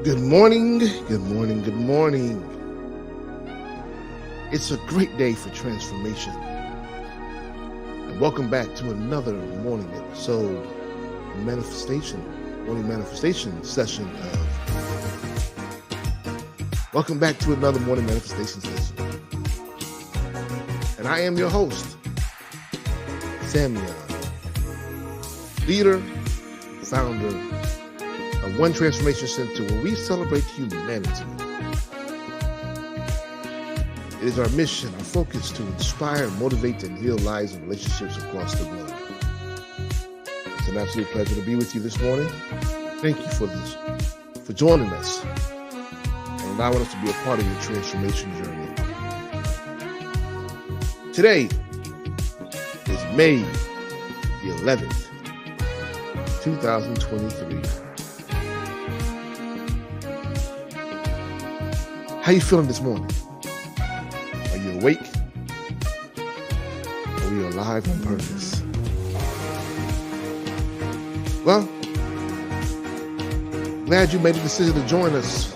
Good morning, good morning, good morning. It's a great day for transformation. And welcome back to another morning episode of morning manifestation session Welcome back to another morning manifestation session. And I am your host, Samuel, leader, founder of One Transformation Center, where we celebrate humanity. It is our mission, our focus to inspire, motivate, and heal lives and relationships across the globe. It's an absolute pleasure to be with you this morning. Thank you for joining us and allowing us to be a part of your transformation journey. Today is May the 11th, 2023. How you feeling this morning? Are you awake? Are you alive on purpose? Well, glad you made the decision to join us,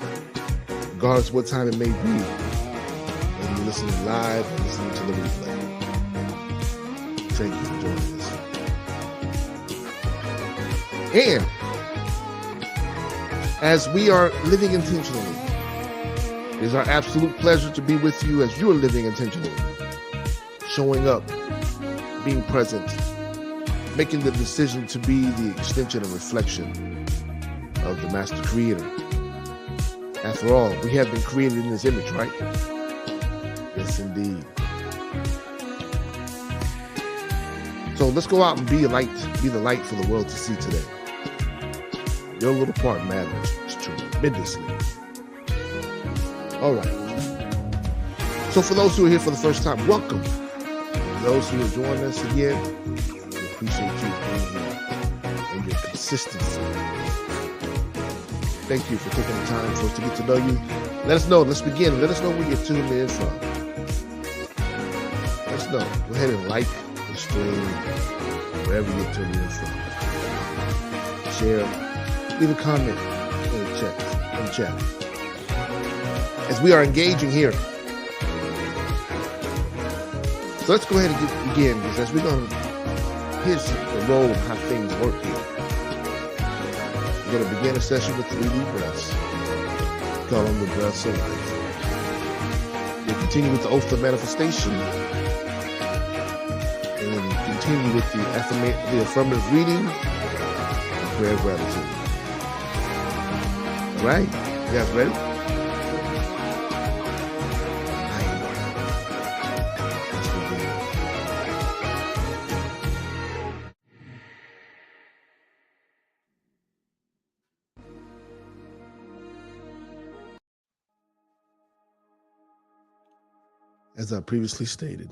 regardless of what time it may be, whether you're listening live or listening to the replay. Thank you for joining us. And as we are living intentionally, it is our absolute pleasure to be with you as you are living intentionally, showing up, being present, making the decision to be the extension and reflection of the Master Creator. After all, we have been created in His image, right? Yes, indeed. So let's go out and be the light for the world to see today. Your little part matters tremendously. All right. So for those who are here for the first time, welcome. For those who are joining us again, we appreciate you being here and your consistency. Thank you for taking the time for us to get to know you. Let us know. Let's begin. Let us know where you're tuned in from. Let us know. Go ahead and like the stream wherever you're tuned in from. Share. Leave a comment in the chat. As we are engaging here. So let's go ahead and begin, because as we're going to, here's the role of how things work here. We're going to begin a session with 3 deep breaths. Call them the breaths of life. We'll continue with the oath of manifestation. And then continue with the affirmative reading and prayer of gratitude. All right? You guys ready? As I previously stated,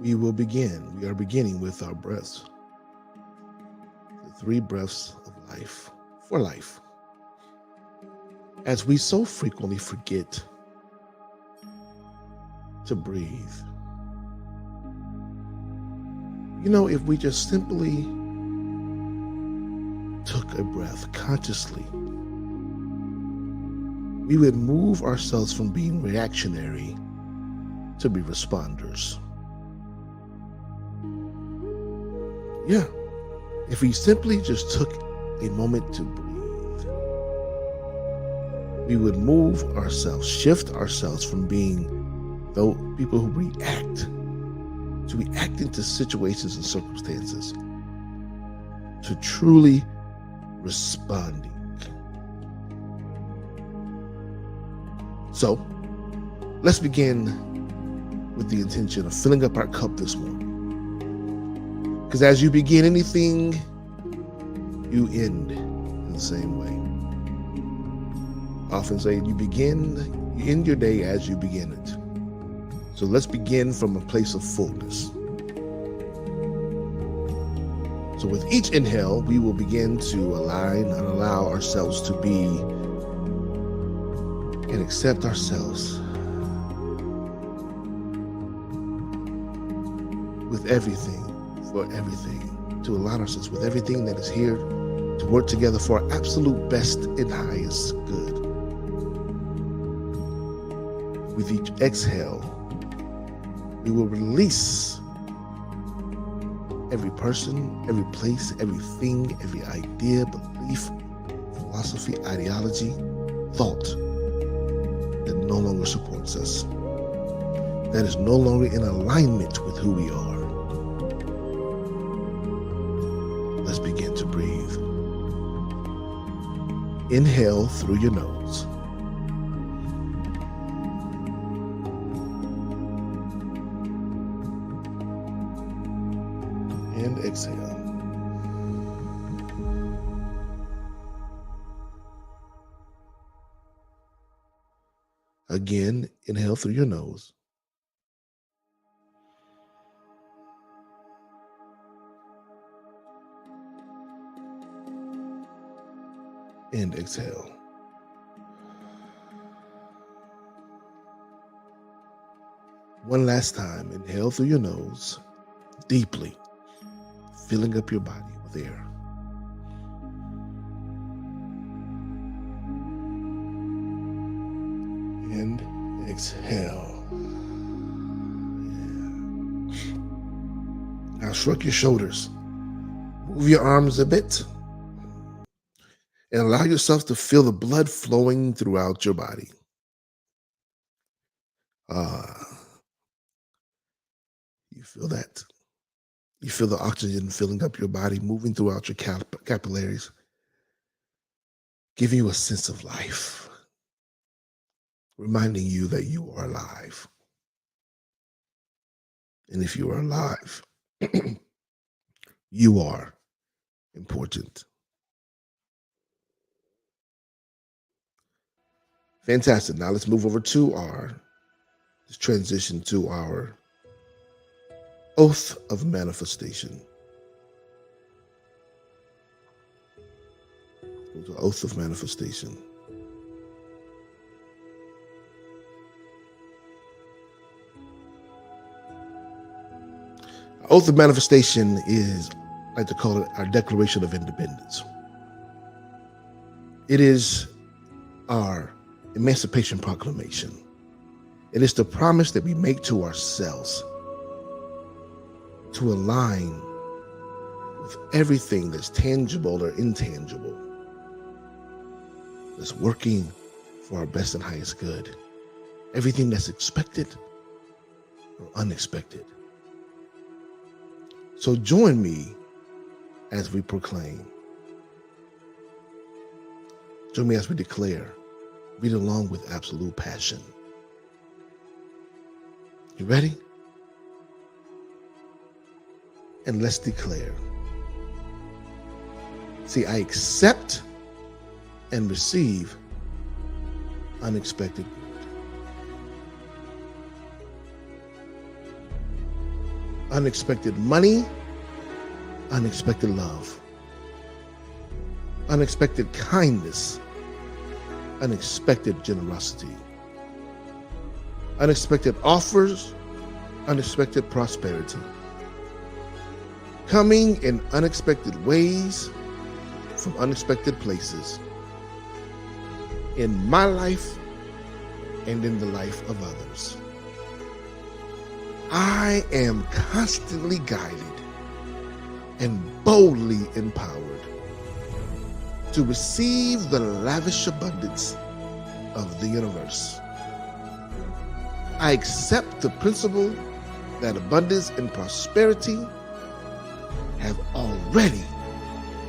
we are beginning with our breaths. The 3 breaths of life, for life. As we so frequently forget to breathe. You know, if we just simply took a breath consciously, we would move ourselves from being reactionary to be responders. Yeah, if we simply just took a moment to breathe, we would move ourselves, shift ourselves from being those people who react to reacting to situations and circumstances to truly responding. So, let's begin with the intention of filling up our cup this morning. Because as you begin anything, you end in the same way. I often say you end your day as you begin it. So let's begin from a place of fullness. So with each inhale, we will begin to align and allow ourselves to be and accept ourselves with everything, for everything, to align ourselves with everything that is here to to work together for our absolute best and highest good. With each exhale, we will release every person, every place, everything, every idea, belief, philosophy, ideology, thought that no longer supports us, that is no longer in alignment with who we are. Let's begin to breathe. Inhale through your nose. And exhale. Again, inhale through your nose. And exhale. One last time, inhale through your nose, deeply, filling up your body with air. And exhale. Now shrug your shoulders. Move your arms a bit. And allow yourself to feel the blood flowing throughout your body. You feel that? You feel the oxygen filling up your body, moving throughout your capillaries, giving you a sense of life, reminding you that you are alive. And if you are alive, you are important. Fantastic. Now let's move over to let's transition to our oath of manifestation. The oath of manifestation. Oath of manifestation is, I like to call it, our Declaration of Independence. It is our Emancipation Proclamation. It is the promise that we make to ourselves to align with everything that's tangible or intangible, that's working for our best and highest good. Everything that's expected or unexpected. So join me as we proclaim. Join me as we declare. Read along with absolute passion. You ready? And let's declare. See, I accept and receive unexpected good. Unexpected money, unexpected love, unexpected kindness, unexpected generosity, unexpected offers, unexpected prosperity, coming in unexpected ways from unexpected places in my life and in the life of others. I am constantly guided and boldly empowered to receive the lavish abundance of the universe. I accept the principle that abundance and prosperity have already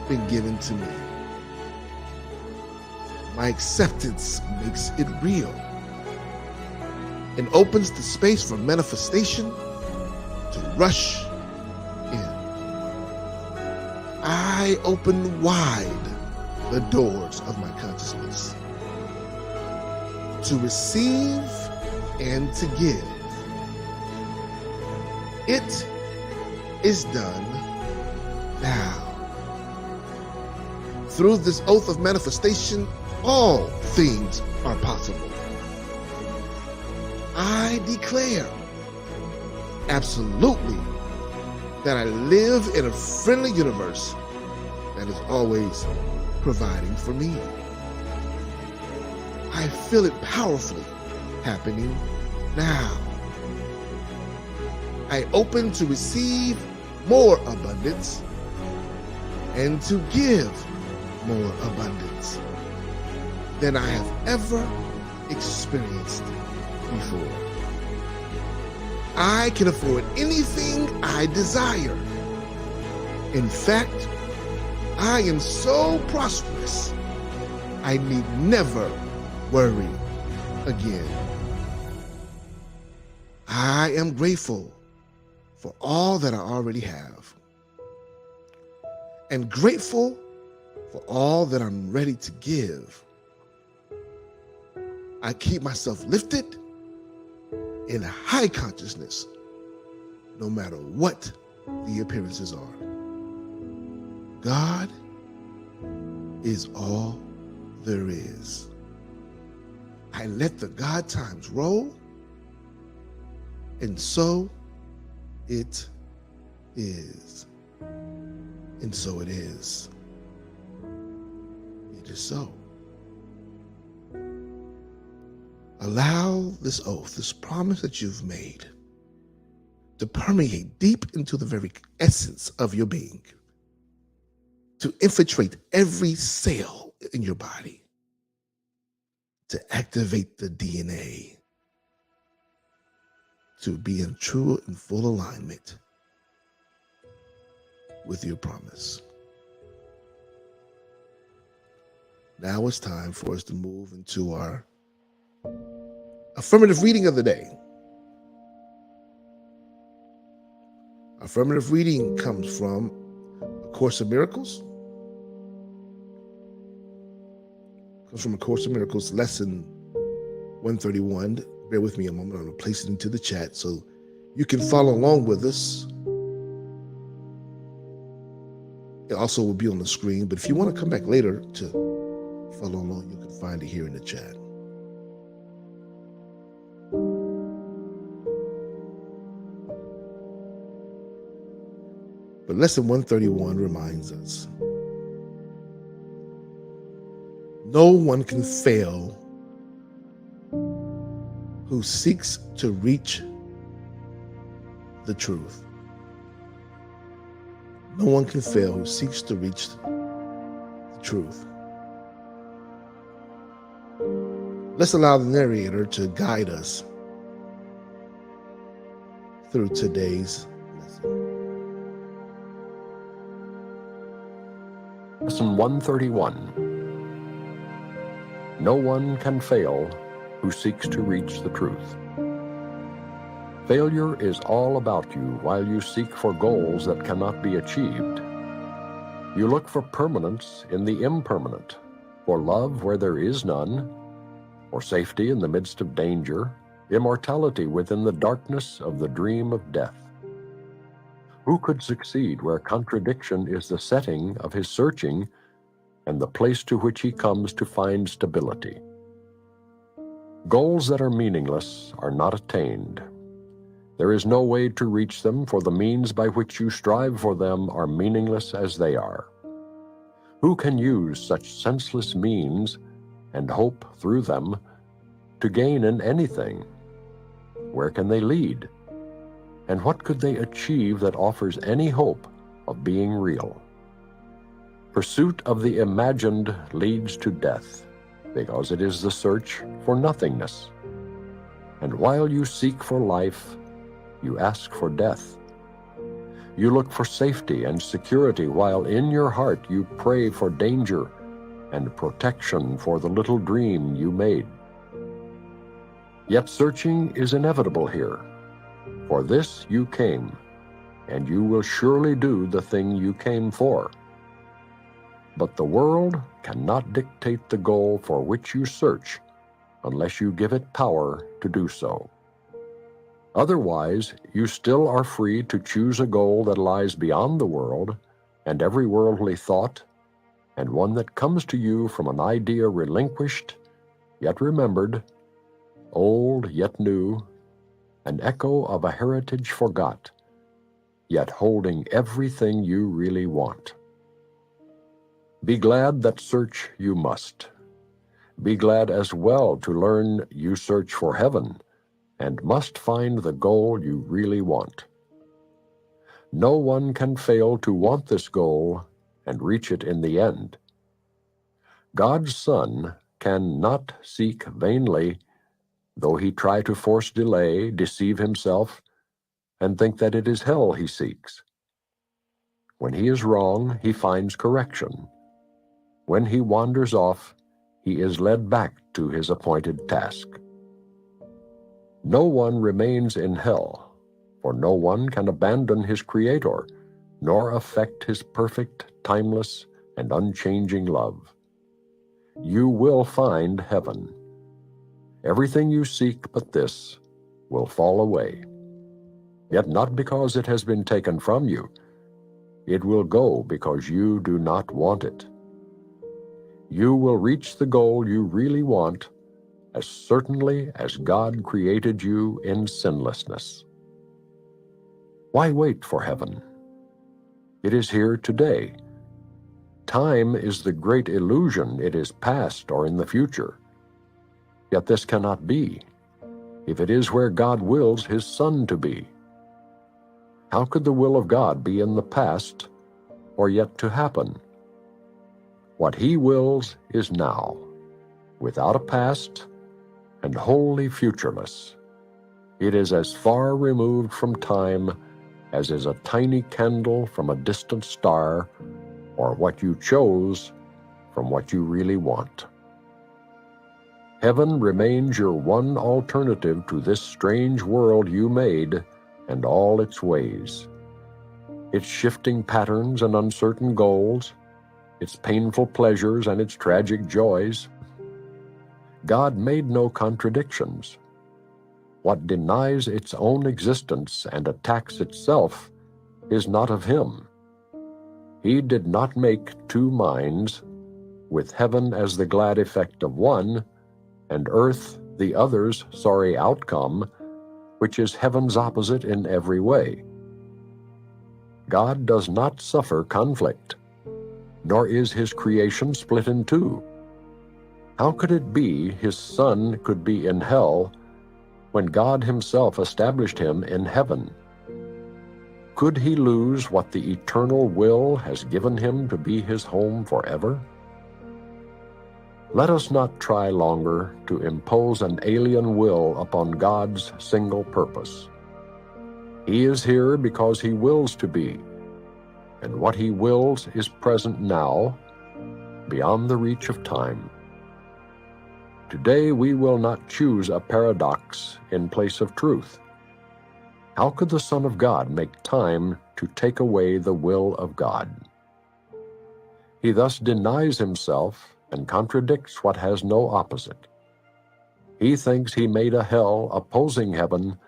been given to me. My acceptance makes it real and opens the space for manifestation to rush in. I open wide the doors of my consciousness to receive and to give. It is done now. Through this oath of manifestation, all things are possible. I declare absolutely that I live in a friendly universe that is always providing for me. I feel it powerfully happening now. I open to receive more abundance and to give more abundance than I have ever experienced before. I can afford anything I desire. In fact, I am so prosperous, I need never worry again. I am grateful for all that I already have, and grateful for all that I'm ready to give. I keep myself lifted in high consciousness, no matter what the appearances are. God is all there is. I let the God times roll, and so it is. And so it is. It is so. Allow this oath, this promise that you've made, to permeate deep into the very essence of your being, to infiltrate every cell in your body, to activate the DNA, to be in true and full alignment with your promise. Now it's time for us to move into our affirmative reading of the day. Affirmative reading comes from A Course in Miracles. Comes from A Course in Miracles, lesson 131. Bear with me a moment. I'm going to place it into the chat so you can follow along with us. It also will be on the screen, but if you want to come back later to follow along, you can find it here in the chat. But lesson 131 reminds us, no one can fail who seeks to reach the truth. No one can fail who seeks to reach the truth. Let's allow the narrator to guide us through today's lesson. Lesson 131. No one can fail who seeks to reach the truth. Failure is all about you while you seek for goals that cannot be achieved. You look for permanence in the impermanent, for love where there is none, for safety in the midst of danger, immortality within the darkness of the dream of death. Who could succeed where contradiction is the setting of his searching and the place to which he comes to find stability? Goals that are meaningless are not attained. There is no way to reach them, for the means by which you strive for them are meaningless as they are. Who can use such senseless means and hope through them to gain in anything? Where can they lead? And what could they achieve that offers any hope of being real? Pursuit of the imagined leads to death, because it is the search for nothingness. And while you seek for life, you ask for death. You look for safety and security, while in your heart you pray for danger and protection for the little dream you made. Yet searching is inevitable here. For this you came, and you will surely do the thing you came for. But the world cannot dictate the goal for which you search unless you give it power to do so. Otherwise, you still are free to choose a goal that lies beyond the world and every worldly thought, and one that comes to you from an idea relinquished, yet remembered, old yet new, an echo of a heritage forgot, yet holding everything you really want. Be glad that search you must. Be glad as well to learn you search for heaven and must find the goal you really want. No one can fail to want this goal and reach it in the end. God's Son cannot seek vainly, though he try to force delay, deceive himself, and think that it is hell he seeks. When he is wrong, he finds correction. When he wanders off, he is led back to his appointed task. No one remains in hell, for no one can abandon his Creator, nor affect his perfect, timeless, and unchanging love. You will find heaven. Everything you seek but this will fall away. Yet not because it has been taken from you. It will go because you do not want it. You will reach the goal you really want as certainly as God created you in sinlessness. Why wait for heaven? It is here today. Time is the great illusion. It is past or in the future. Yet this cannot be, if it is where God wills his Son to be. How could the will of God be in the past or yet to happen? What he wills is now, without a past and wholly futureless. It is as far removed from time as is a tiny candle from a distant star, or what you chose from what you really want. Heaven remains your one alternative to this strange world you made and all its ways, its shifting patterns and uncertain goals, its painful pleasures and its tragic joys. God made no contradictions. What denies its own existence and attacks itself is not of him. He did not make two minds, with heaven as the glad effect of one, and earth the other's sorry outcome, which is heaven's opposite in every way. God does not suffer conflict, nor is his creation split in two. How could it be his Son could be in hell when God himself established him in heaven? Could he lose what the eternal will has given him to be his home forever? Let us not try longer to impose an alien will upon God's single purpose. He is here because he wills to be, and what he wills is present now, beyond the reach of time. Today we will not choose a paradox in place of truth. How could the Son of God make time to take away the will of God? He thus denies himself and contradicts what has no opposite. He thinks he made a hell opposing heaven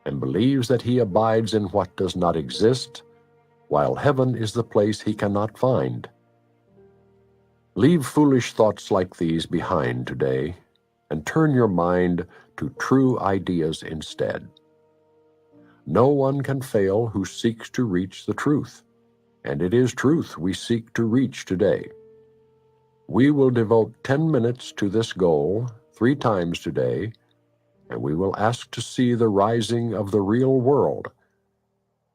and believes that he abides in what does not exist, while heaven is the place he cannot find. Leave foolish thoughts like these behind today and turn your mind to true ideas instead. No one can fail who seeks to reach the truth, and it is truth we seek to reach today. We will devote 10 minutes to this goal 3 times today, and we will ask to see the rising of the real world,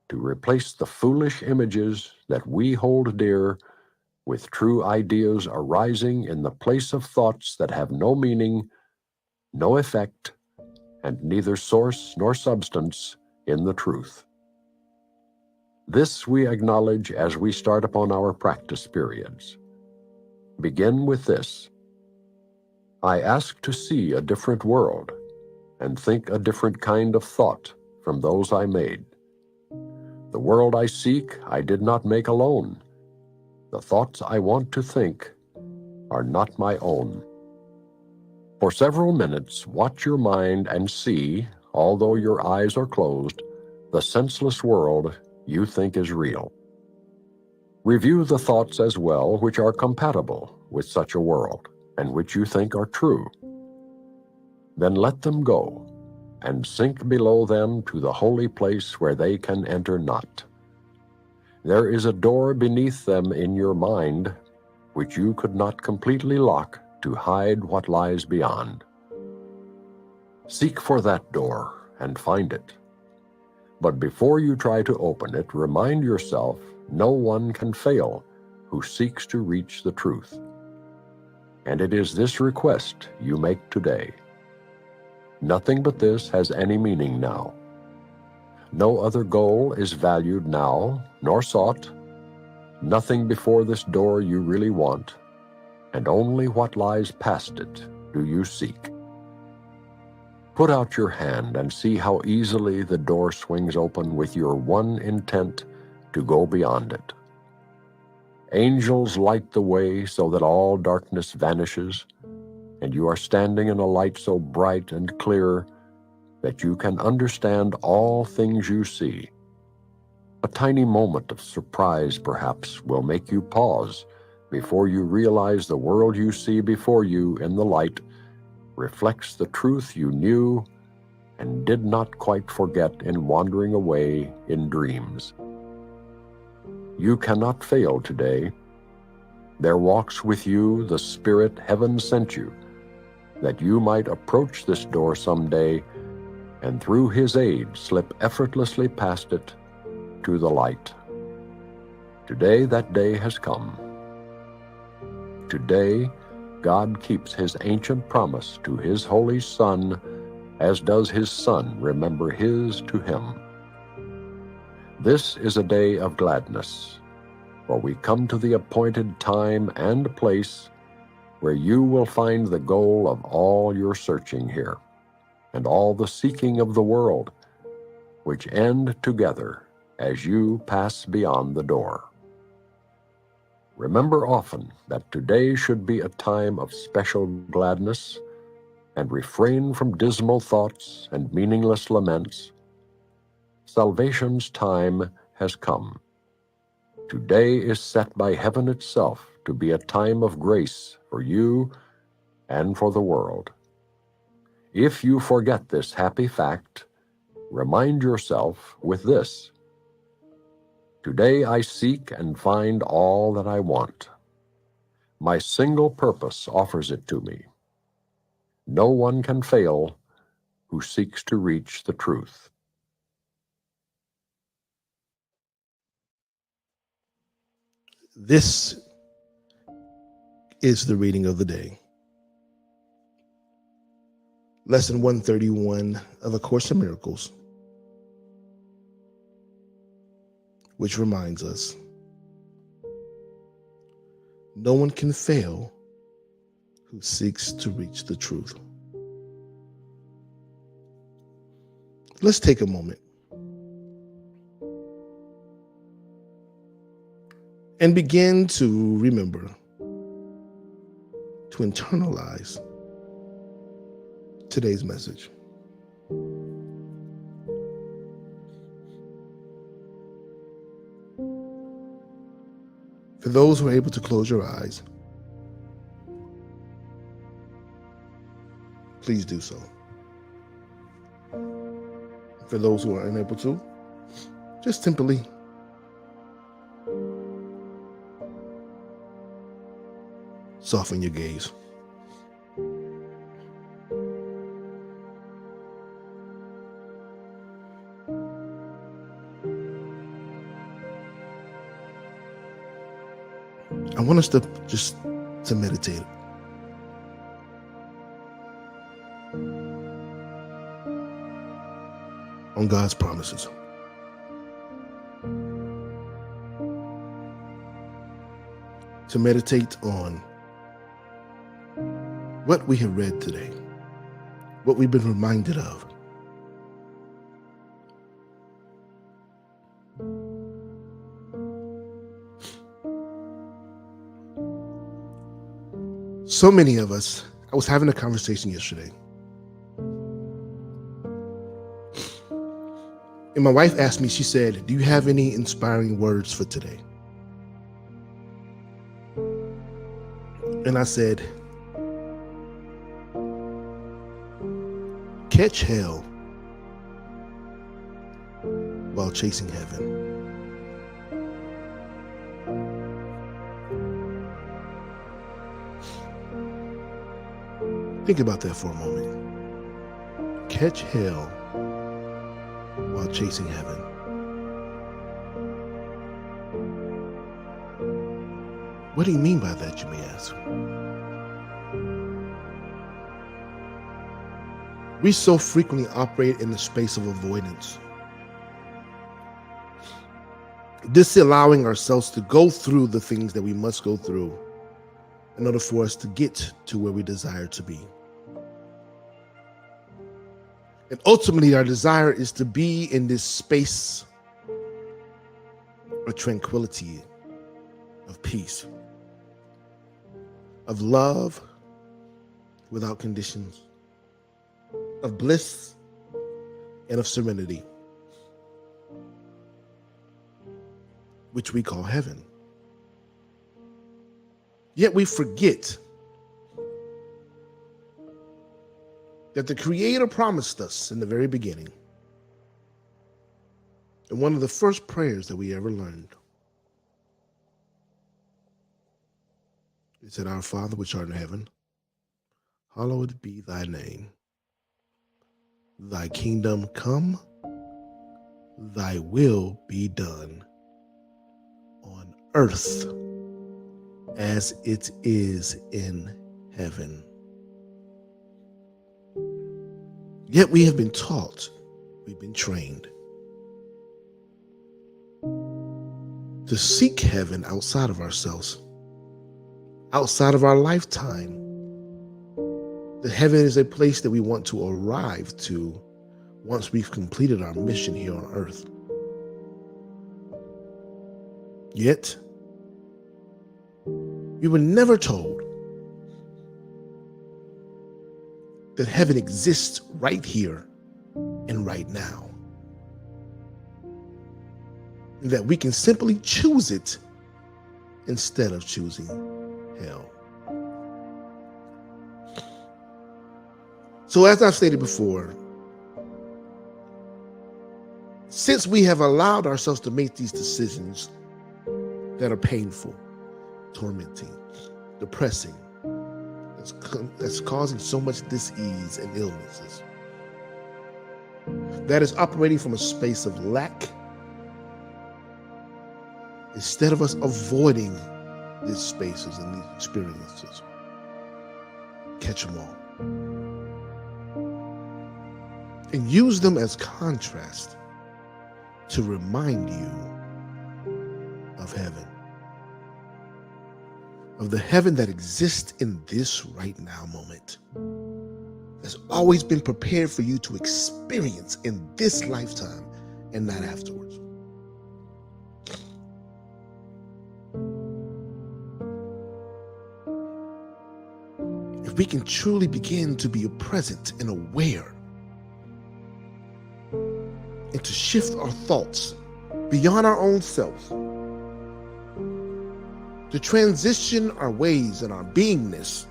to replace the foolish images that we hold dear with true ideas arising in the place of thoughts that have no meaning, no effect, and neither source nor substance in the truth. This we acknowledge as we start upon our practice periods. Begin with this: I ask to see a different world and think a different kind of thought from those I made. The world I seek I did not make alone. The thoughts I want to think are not my own. For several minutes, watch your mind and see, although your eyes are closed, the senseless world you think is real. Review the thoughts as well which are compatible with such a world and which you think are true. Then let them go and sink below them to the holy place where they can enter not. There is a door beneath them in your mind, which you could not completely lock to hide what lies beyond. Seek for that door and find it. But before you try to open it, remind yourself no one can fail who seeks to reach the truth. And it is this request you make today. Nothing but this has any meaning now. No other goal is valued now, nor sought. Nothing before this door you really want, and only what lies past it do you seek. Put out your hand and see how easily the door swings open with your one intent to go beyond it. Angels light the way so that all darkness vanishes, and you are standing in a light so bright and clear that you can understand all things you see. A tiny moment of surprise, perhaps, will make you pause before you realize the world you see before you in the light reflects the truth you knew and did not quite forget in wandering away in dreams. You cannot fail today. There walks with you the Spirit heaven sent you, that you might approach this door someday and through His aid slip effortlessly past it to the light. Today that day has come. Today, God keeps His ancient promise to His Holy Son, as does His Son remember His to Him. This is a day of gladness, for we come to the appointed time and place where you will find the goal of all your searching here, and all the seeking of the world, which end together as you pass beyond the door. Remember often that today should be a time of special gladness, and refrain from dismal thoughts and meaningless laments. Salvation's time has come. Today is set by heaven itself to be a time of grace for you and for the world. If you forget this happy fact, remind yourself with this: today I seek and find all that I want. My single purpose offers it to me. No one can fail who seeks to reach the truth. This is the reading of the day. Lesson 131 of A Course in Miracles, which reminds us, no one can fail who seeks to reach the truth. Let's take a moment and begin to remember, to internalize today's message. For those who are able to close your eyes, please do so. For those who are unable to, just simply soften your gaze. I want us to meditate on God's promises. To meditate on what we have read today, what we've been reminded of. So many of us, I was having a conversation yesterday, and my wife asked me, she said, "Do you have any inspiring words for today?" And I said, "Catch hell while chasing heaven." Think about that for a moment. Catch hell while chasing heaven. What do you mean by that, you may ask? We so frequently operate in the space of avoidance, disallowing ourselves to go through the things that we must go through in order for us to get to where we desire to be. And ultimately, our desire is to be in this space of tranquility, of peace, of love without conditions, of bliss and of serenity, which we call heaven. Yet we forget that the Creator promised us in the very beginning, in one of the first prayers that we ever learned. He said, "Our Father which art in heaven, hallowed be thy name. Thy kingdom come, thy will be done on earth as it is in heaven." Yet we have been taught, we've been trained to seek heaven outside of ourselves, outside of our lifetime. That heaven is a place that we want to arrive to once we've completed our mission here on earth. Yet, we were never told that heaven exists right here and right now. And that we can simply choose it instead of choosing hell. So as I've stated before, since we have allowed ourselves to make these decisions that are painful, tormenting, depressing, that's causing so much dis-ease and illnesses, that is operating from a space of lack, instead of us avoiding these spaces and these experiences, catch them all and use them as contrast to remind you of heaven, of the heaven that exists in this right now moment, that's always been prepared for you to experience in this lifetime and not afterwards. If we can truly begin to be present and aware, and to shift our thoughts beyond our own selves, to transition our ways and our beingness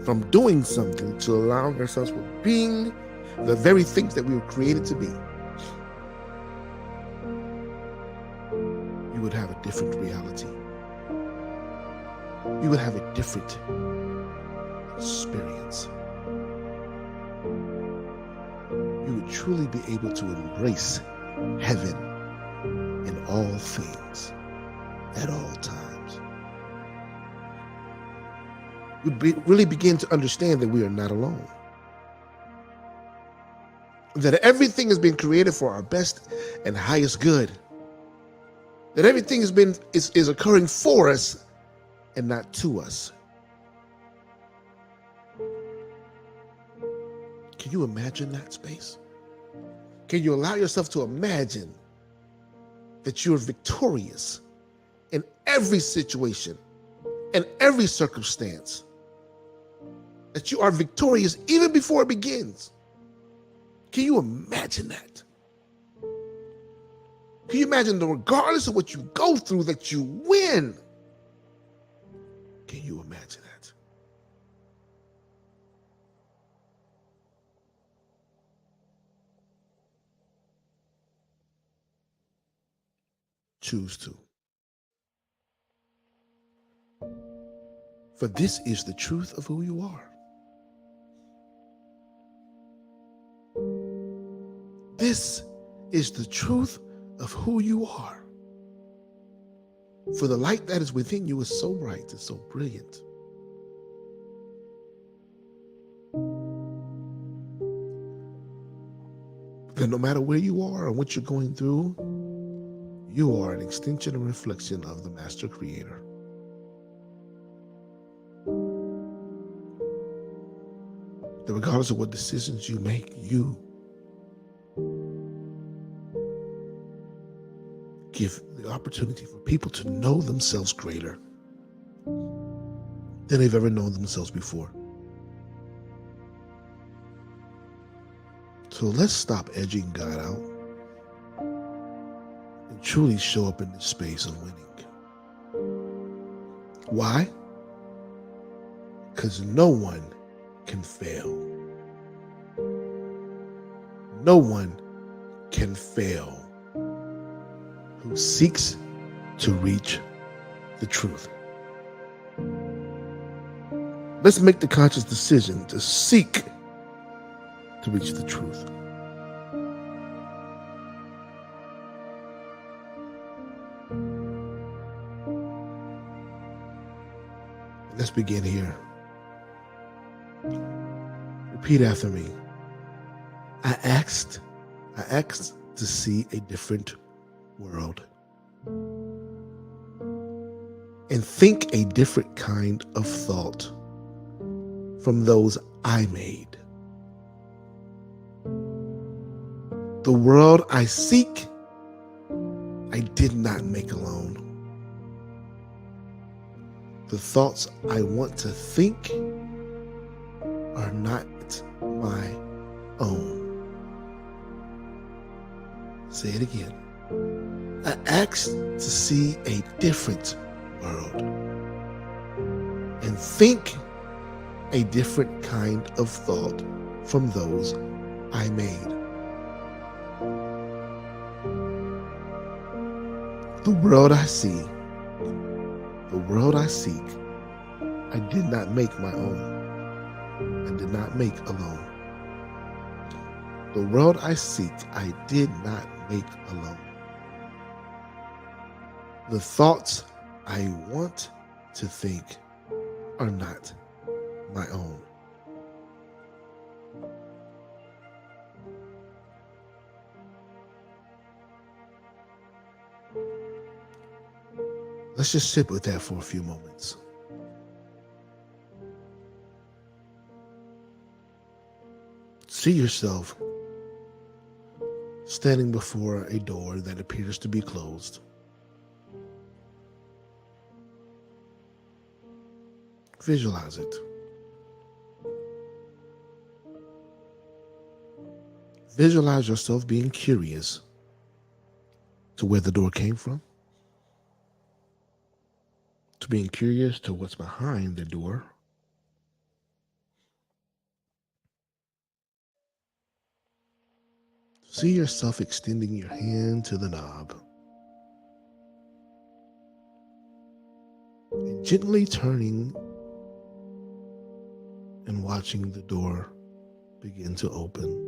from doing something to allowing ourselves with being the very things that we were created to be, you would have a different reality. You would have a different experience. You would truly be able to embrace heaven in all things at all times. You really begin to understand that we are not alone. That everything has been created for our best and highest good. That everything is occurring for us and not to us. Can you imagine that space? Can you allow yourself to imagine that you're victorious in every situation, in every circumstance? That you are victorious even before it begins. Can you imagine that? Can you imagine that regardless of what you go through, that you win? Can you imagine that? Choose to. For this is the truth of who you are. this is the truth of who you are. For the light that is within you is so bright, it's so brilliant. That no matter where you are or what you're going through, you are an extension and reflection of the Master Creator. That regardless of what decisions you make, you give the opportunity for people to know themselves greater than they've ever known themselves before. So let's stop edging God out and truly show up in this space of winning. Why? Because no one can fail. No one can fail who seeks to reach the truth. Let's make the conscious decision to seek to reach the truth. Let's begin here. Repeat after me. I asked to see a different world and think a different kind of thought from those I made. The world I seek, I did not make alone. The thoughts I want to think are not my own. Say it again. I asked to see a different world and think a different kind of thought from those I made. The world I see, the world I seek, I did not make my own. I did not make alone. The world I seek, I did not make alone. The thoughts I want to think are not my own. Let's just sit with that for a few moments. See yourself standing before a door that appears to be closed. Visualize it. Visualize yourself being curious to where the door came from, to being curious to what's behind the door, see yourself extending your hand to the knob and gently turning and watching the door begin to open.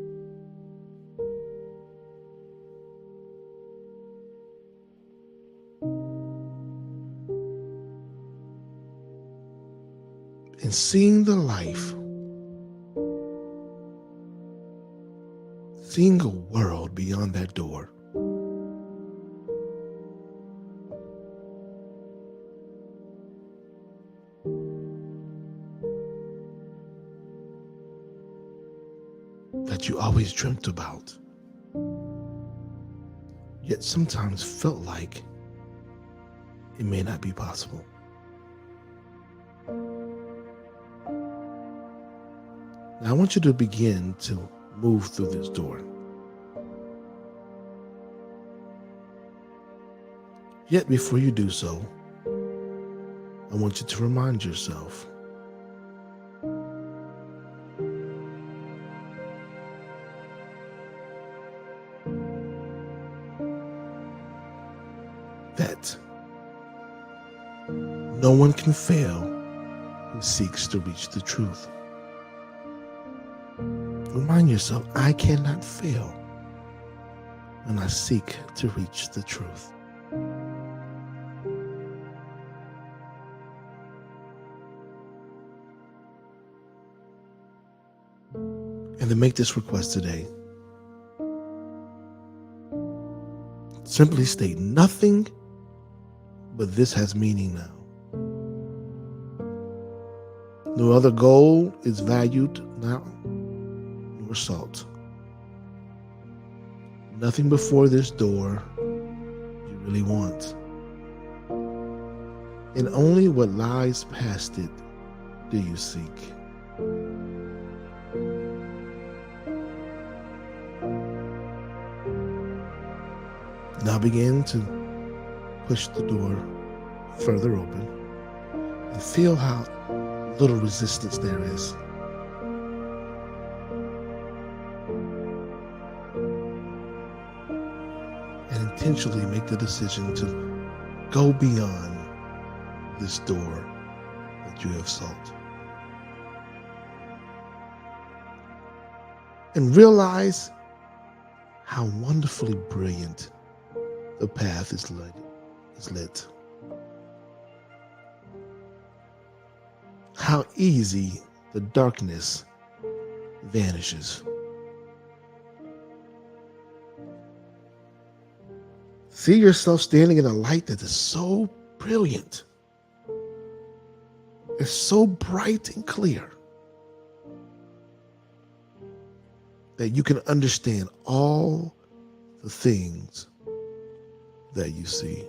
And seeing the life, seeing a world beyond that door. That you always dreamt about, yet sometimes felt like it may not be possible. Now I want you to begin to move through this door. Yet before you do so, I want you to remind yourself that no one can fail who seeks to reach the truth. Remind yourself, I cannot fail and I seek to reach the truth. And to make this request today, simply state nothing, but this has meaning now. No other goal is valued now, nor sought. Nothing before this door you really want. And only what lies past it do you seek. Now begin to push the door further open and feel how little resistance there is. And intentionally make the decision to go beyond this door that you have sought. And realize how wonderfully brilliant the path is lit. How easy the darkness vanishes. See yourself standing in a light that is so brilliant. It's so bright and clear that you can understand all the things that you see.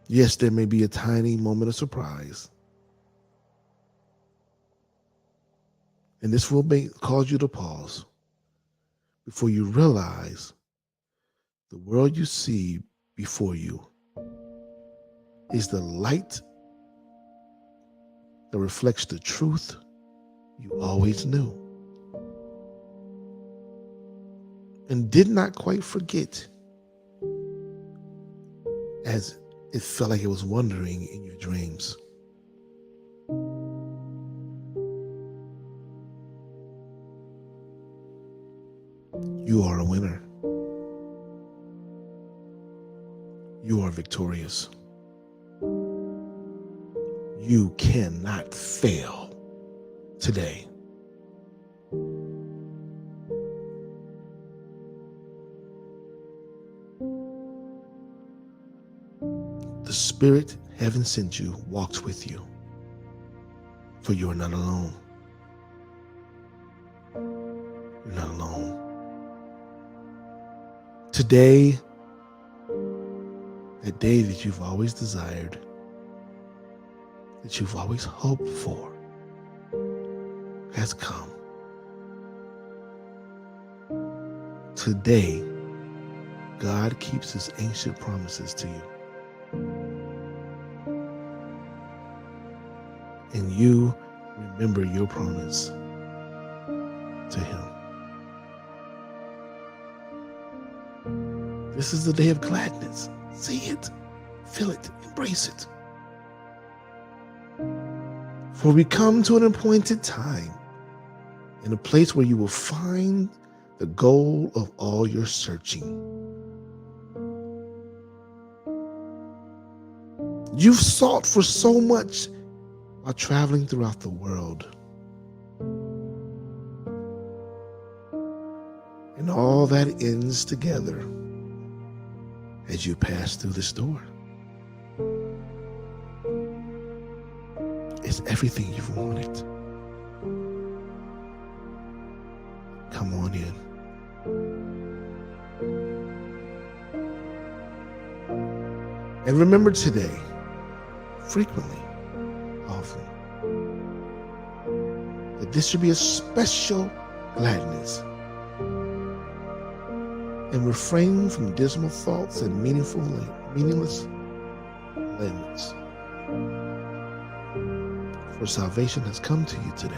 Yes, there may be a tiny moment of surprise. And this will cause you to pause before you realize the world you see before you is the light that reflects the truth you always knew and did not quite forget, as it felt like it was wandering in your dreams. You are a winner. You are victorious. You cannot fail today. The Spirit heaven sent you walks with you, for you are not alone. You're not alone. Today, that day that you've always desired, that you've always hoped for, has come. Today, God keeps his ancient promises to you. And you remember your promise to him. This is the day of gladness. See it, feel it, embrace it. For we come to an appointed time in a place where you will find the goal of all your searching. You've sought for so much while traveling throughout the world. And all that ends together as you pass through this door. It's everything you've wanted. Come on in. And remember today, frequently, often, that this should be a special gladness. And refrain from dismal thoughts and meaningless laments. For salvation has come to you today.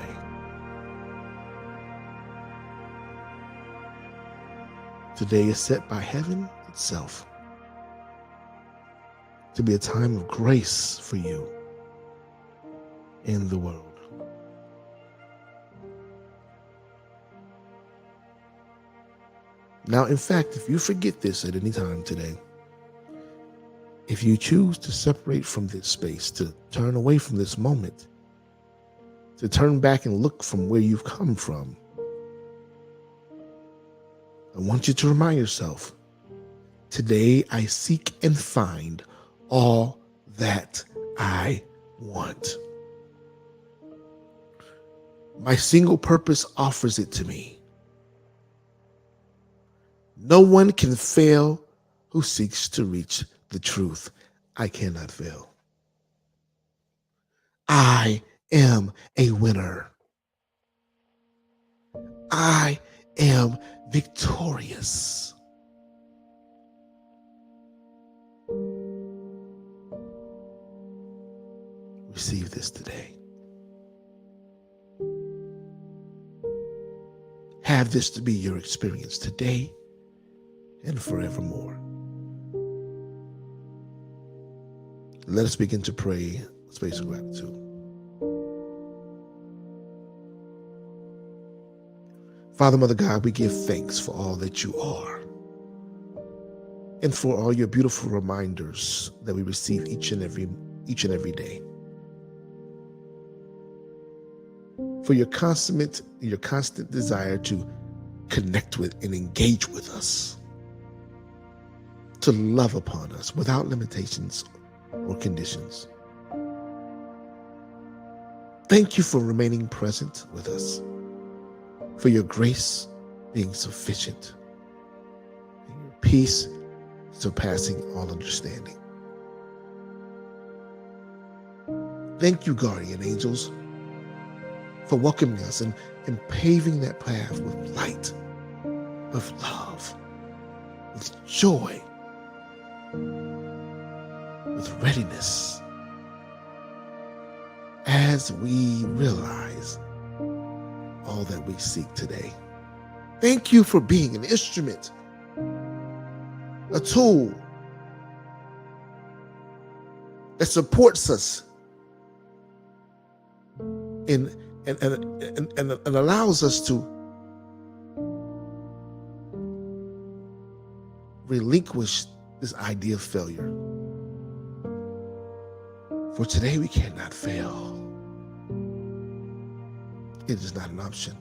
Today is set by heaven itself to be a time of grace for you in the world. Now, in fact, if you forget this at any time today, if you choose to separate from this space, to turn away from this moment, to turn back and look from where you've come from, I want you to remind yourself, today I seek and find all that I want. My single purpose offers it to me. No one can fail who seeks to reach the truth. I cannot fail. I am a winner. I am victorious. Receive this today. Have this to be your experience today and forevermore. Let us begin to pray a space of gratitude. Father, Mother God, we give thanks for all that you are and for all your beautiful reminders that we receive each and every day. For your constant desire to connect with and engage with us, to love upon us without limitations or conditions. Thank you for remaining present with us, for your grace being sufficient, and your peace surpassing all understanding. Thank you, guardian angels, for welcoming us and paving that path with light, with love, with joy, with readiness, as we realize all that we seek today. Thank you for being an instrument, a tool that supports us and allows us to relinquish this idea of failure. For today, we cannot fail. It is not an option.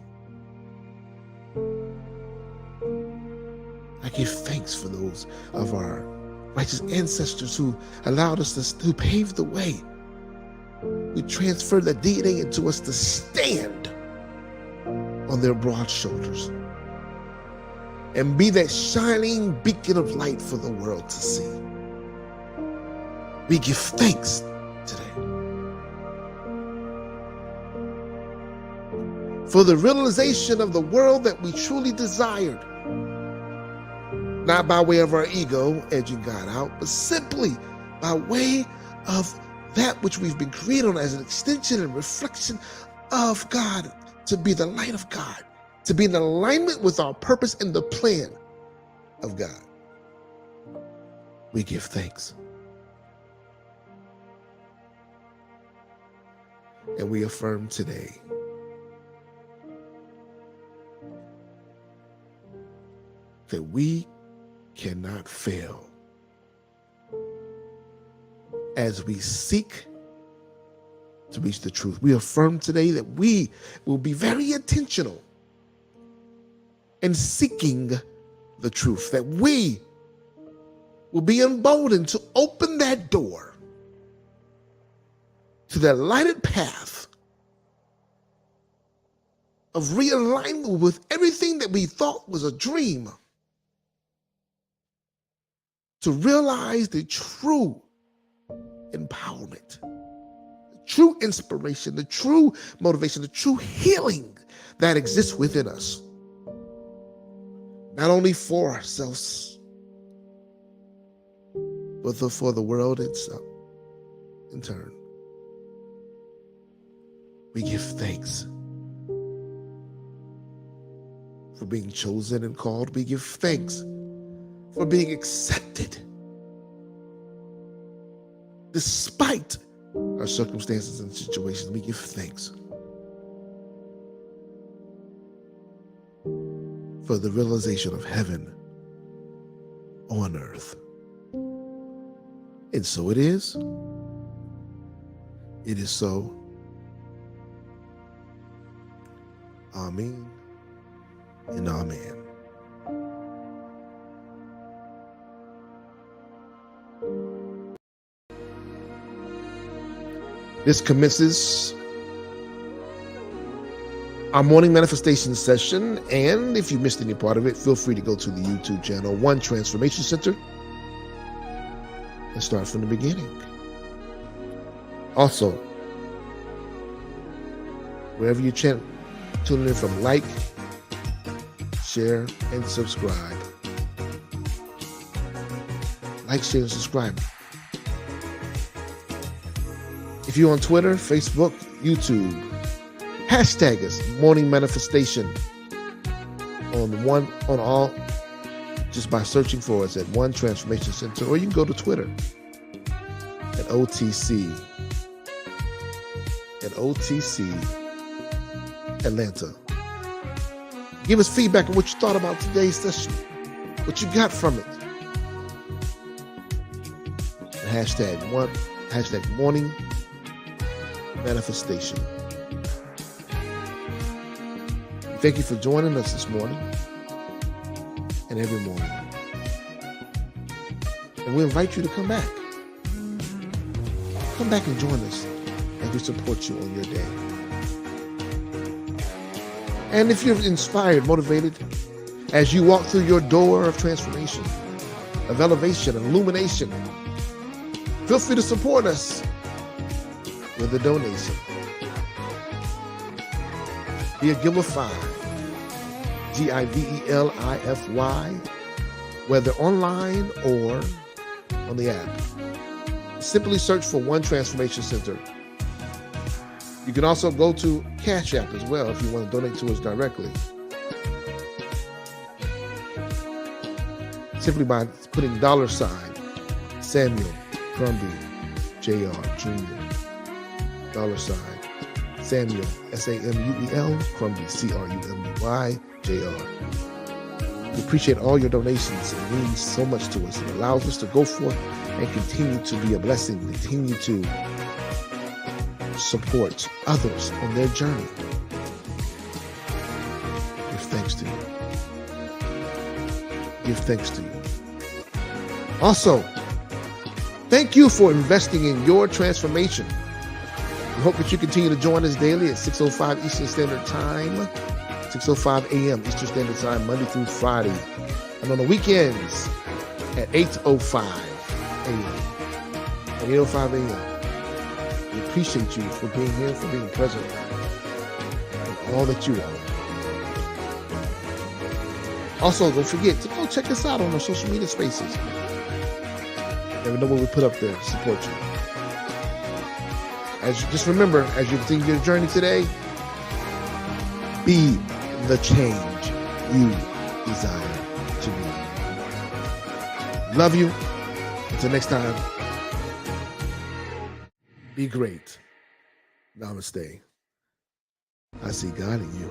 I give thanks for those of our righteous ancestors who allowed us who paved the way. We transferred the DNA into us to stand on their broad shoulders and be that shining beacon of light for the world to see. We give thanks today for the realization of the world that we truly desired, not by way of our ego edging God out, but simply by way of that which we've been created on as an extension and reflection of God, to be the light of God, to be in alignment with our purpose and the plan of God. We give thanks. And we affirm today that we cannot fail as we seek to reach the truth. We affirm today that we will be very intentional in seeking the truth, that we will be emboldened to open that door to that lighted path of realignment with everything that we thought was a dream, to realize the true empowerment, the true inspiration, the true motivation, the true healing that exists within us, not only for ourselves, but for the world itself in turn. We give thanks for being chosen and called. We give thanks for being accepted despite our circumstances and situations. We give thanks for the realization of heaven on earth. And so it is. It is so. Amen and amen. This commences our morning manifestation session, and if you missed any part of it, feel free to go to the YouTube channel, One Transformation Center, and start from the beginning. Also, wherever you're tuning in from, like, share, and subscribe. Like, share, and subscribe. If you're on Twitter, Facebook, YouTube, hashtag us morning manifestation on all, just by searching for us at One Transformation Center, or you can go to Twitter at OTC Atlanta. Give us feedback on what you thought about today's session, what you got from it. And hashtag morning manifestation. Thank you for joining us this morning and every morning. And we invite you to come back. Come back and join us as we support you on your day. And if you're inspired, motivated, as you walk through your door of transformation, of elevation, and illumination, feel free to support us with a donation. Be a Givelify, Givelify, whether online or on the app. Simply search for One Transformation Center. You can also go to Cash App as well if you want to donate to us directly. Simply by putting $ Samuel Crumby Jr. $, Samuel Samuel Crumby Crumby Jr. We appreciate all your donations. It means so much to us. It allows us to go forth and continue to be a blessing, continue to support others on their journey. Give thanks to you. Give thanks to you. Also, thank you for investing in your transformation. We hope that you continue to join us daily at 6:05 Eastern Standard Time, 6:05 a.m. Eastern Standard Time, Monday through Friday, and on the weekends at 8:05 a.m. At 8:05 a.m. We appreciate you for being here, for being present, and all that you are. Also, don't forget to go check us out on our social media spaces. Never know what we put up there to support you. Just remember, as you continue your journey today, be the change you desire to be. Love you. Until next time, be great. Namaste. I see God in you.